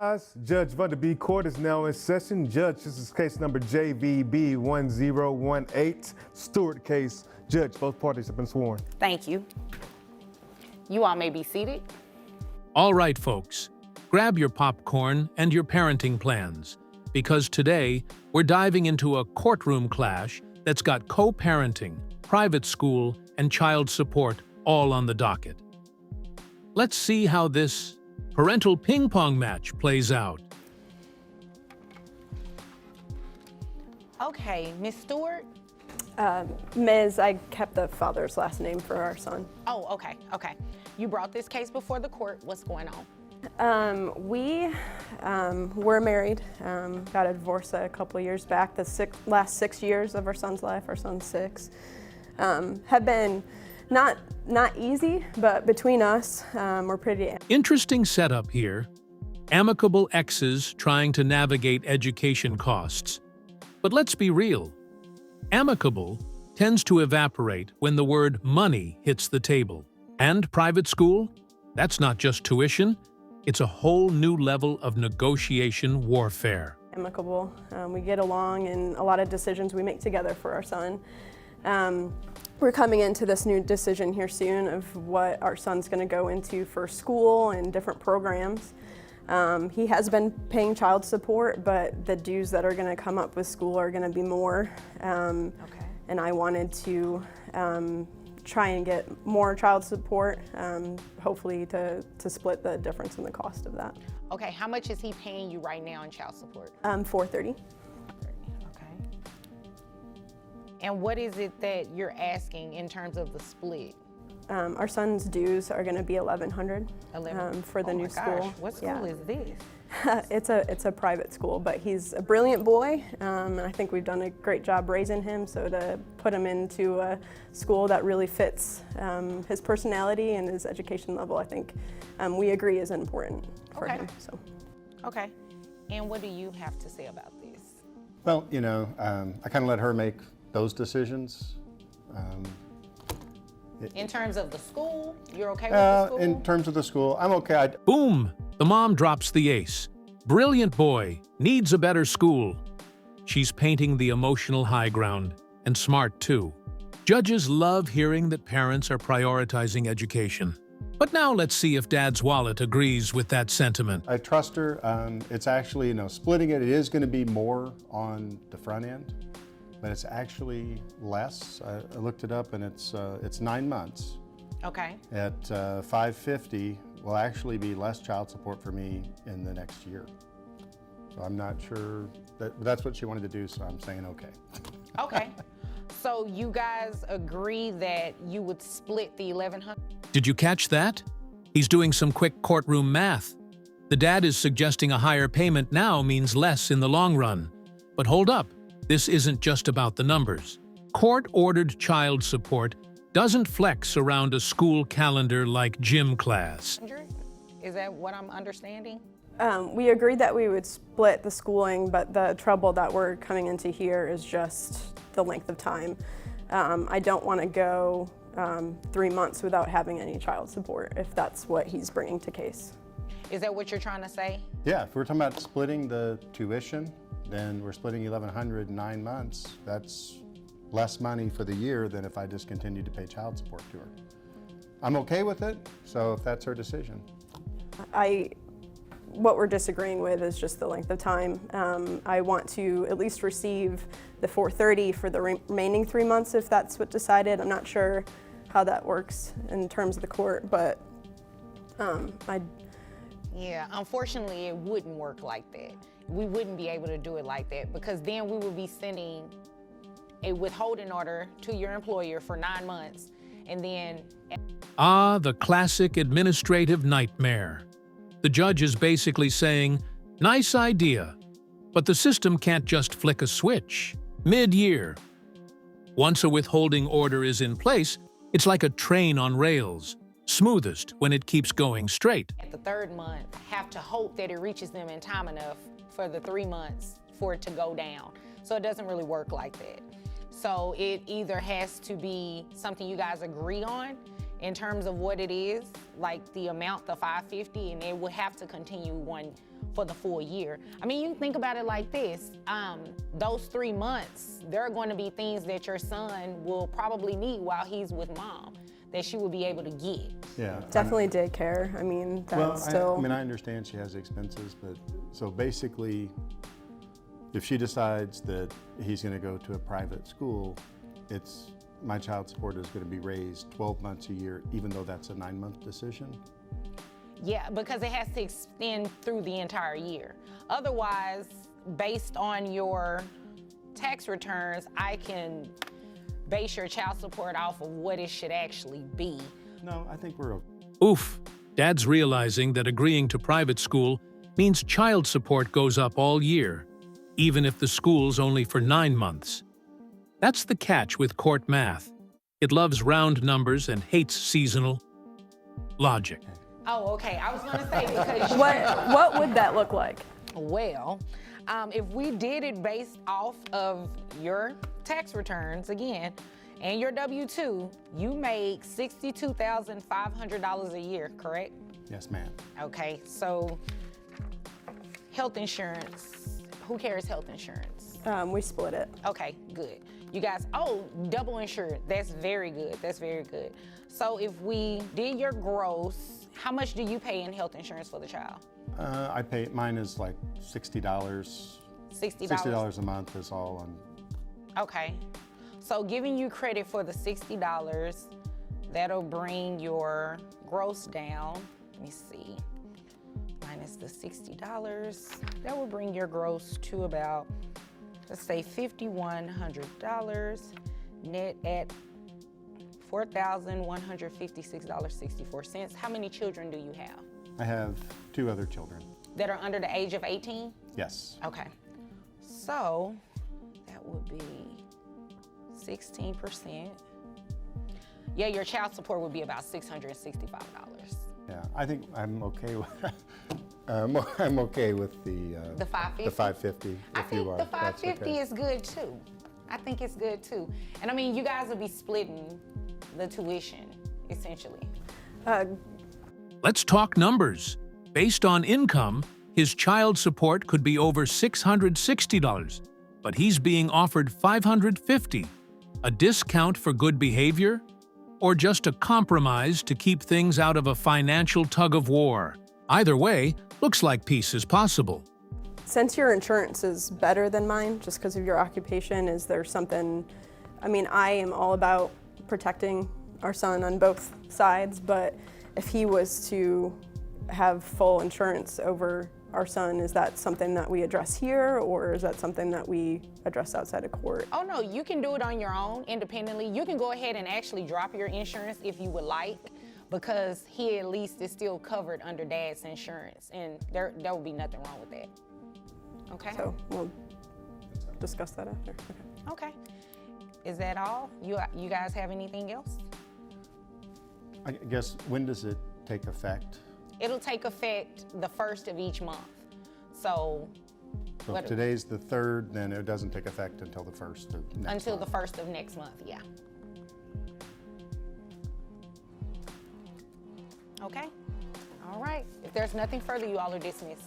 Judge Vanderby Court is now in session. Judge, this is case number JVB 1018, Stewart case. Judge, both parties have been sworn. Thank you. You all may be seated. All right, folks, grab your popcorn and your parenting plans, because today we're diving into a courtroom clash that's got co-parenting, private school, and child support all on the docket. Let's see how this parental ping-pong match plays out. Okay, Miss Stewart. Ms., I kept the father's last name for our son. Oh, okay. You brought this case before the court. What's going on? We were married, got a divorce a couple of years back. The last 6 years of our son's life, our son's 6, have been not easy, but between us, we're pretty... Interesting setup here. Amicable exes trying to navigate education costs. But let's be real. Amicable tends to evaporate when the word money hits the table. And private school? That's not just tuition. It's a whole new level of negotiation warfare. Amicable. We get along in a lot of decisions we make together for our son. We're coming into this new decision here soon of what our son's going to go into for school and different programs. He has been paying child support, but the dues that are going to come up with school are going to be more. And I wanted to try and get more child support, hopefully to split the difference in the cost of that. Okay, how much is he paying you right now in child support? $430. And what is it that you're asking in terms of the split? Our son's dues are going to be $1,100 for the new school. What school is this? It's a private school, but he's a brilliant boy, and I think we've done a great job raising him. So to put him into a school that really fits his personality and his education level, I think we agree is important for him. So. Okay. And what do you have to say about this? Well, you know, I kind of let her make those decisions. In terms of the school, you're okay with the school? In terms of the school, I'm okay. Boom! The mom drops the ace. Brilliant boy, needs a better school. She's painting the emotional high ground, and smart too. Judges love hearing that parents are prioritizing education. But now let's see if Dad's wallet agrees with that sentiment. I trust her. It's actually, you know, splitting it is going to be more on the front end, but it's actually less. I looked it up, and it's 9 months. Okay. At $550 will actually be less child support for me in the next year. So I'm not sure that's what she wanted to do, so I'm saying okay. Okay. So you guys agree that you would split the $1,100? Did you catch that? He's doing some quick courtroom math. The dad is suggesting a higher payment now means less in the long run. But hold up, this isn't just about the numbers. Court-ordered child support doesn't flex around a school calendar like gym class. Is that what I'm understanding? We agreed that we would split the schooling, but the trouble that we're coming into here is just the length of time. I don't want to go 3 months without having any child support, if that's what he's bringing to case. Is that what you're trying to say? Yeah, if we're talking about splitting the tuition, then we're splitting $1,100 in 9 months. That's less money for the year than if I just continued to pay child support to her. I'm okay with it, so if that's her decision. What we're disagreeing with is just the length of time. I want to at least receive the $430 for the remaining 3 months if that's what decided. I'm not sure how that works in terms of the court, but Yeah, unfortunately it wouldn't work like that. We wouldn't be able to do it like that, because then we would be sending a withholding order to your employer for 9 months, and then... Ah, the classic administrative nightmare. The judge is basically saying, nice idea, but the system can't just flick a switch mid-year. Once a withholding order is in place, it's like a train on rails, smoothest when it keeps going straight. At the 3rd month, have to hope that it reaches them in time enough for the 3 months for it to go down. So it doesn't really work like that. So it either has to be something you guys agree on in terms of what it is, like the amount, the $550, and it will have to continue for the full year. I mean, you think about it like this. Those 3 months, there are going to be things that your son will probably need while he's with mom that she will be able to get. Yeah. Definitely daycare. I mean, that's Well, still. I mean, I understand she has expenses, but so basically, if she decides that he's going to go to a private school, my child support is going to be raised 12 months a year, even though that's a 9-month decision. Yeah, because it has to extend through the entire year. Otherwise, based on your tax returns, I can base your child support off of what it should actually be. No, I think we're okay. Oof, Dad's realizing that agreeing to private school means child support goes up all year, even if the school's only for 9 months. That's the catch with court math. It loves round numbers and hates seasonal logic. Oh, okay. I was gonna say because What would that look like? well, if we did it based off of your tax returns again and your W-2, you make $62,500 a year, correct? Yes, ma'am. Okay, so health insurance. Who carries health insurance? We split it. Okay, good. You guys, double insured. That's very good. That's very good. So if we did your gross, how much do you pay in health insurance for the child? I pay, mine is like $60. $60 a month is all on. Okay. So giving you credit for the $60, that'll bring your gross down. Let me see. Minus the $60, that will bring your gross to about, let's say $5,100, net at $4,156.64. How many children do you have? I have 2 other children. That are under the age of 18? Yes. Okay. So that would be 16%. Yeah, your child support would be about $665. Yeah, I think I'm okay with I'm okay with the $550? The $550. I if you think are. the That's $550 okay. is good too. I think it's good too. And I mean, you guys will be splitting the tuition, essentially. Let's talk numbers. Based on income, his child support could be over $660, but he's being offered $550. A discount for good behavior? Or just a compromise to keep things out of a financial tug-of-war? Either way, looks like peace is possible. Since your insurance is better than mine, just because of your occupation, is there something, I mean, I am all about protecting our son on both sides, but if he was to have full insurance over our son, is that something that we address here, or is that something that we address outside of court? Oh no, you can do it on your own independently. You can go ahead and actually drop your insurance if you would like, because he at least is still covered under Dad's insurance, and there will be nothing wrong with that. Okay? So we'll discuss that after. Okay. Okay. Is that all? You guys have anything else? I guess, when does it take effect? It'll take effect the 1st of each month. So So if today's the 3rd, then it doesn't take effect until the 1st of next until month. the 1st of next month, yeah. Okay? All right. If there's nothing further, you all are dismissed.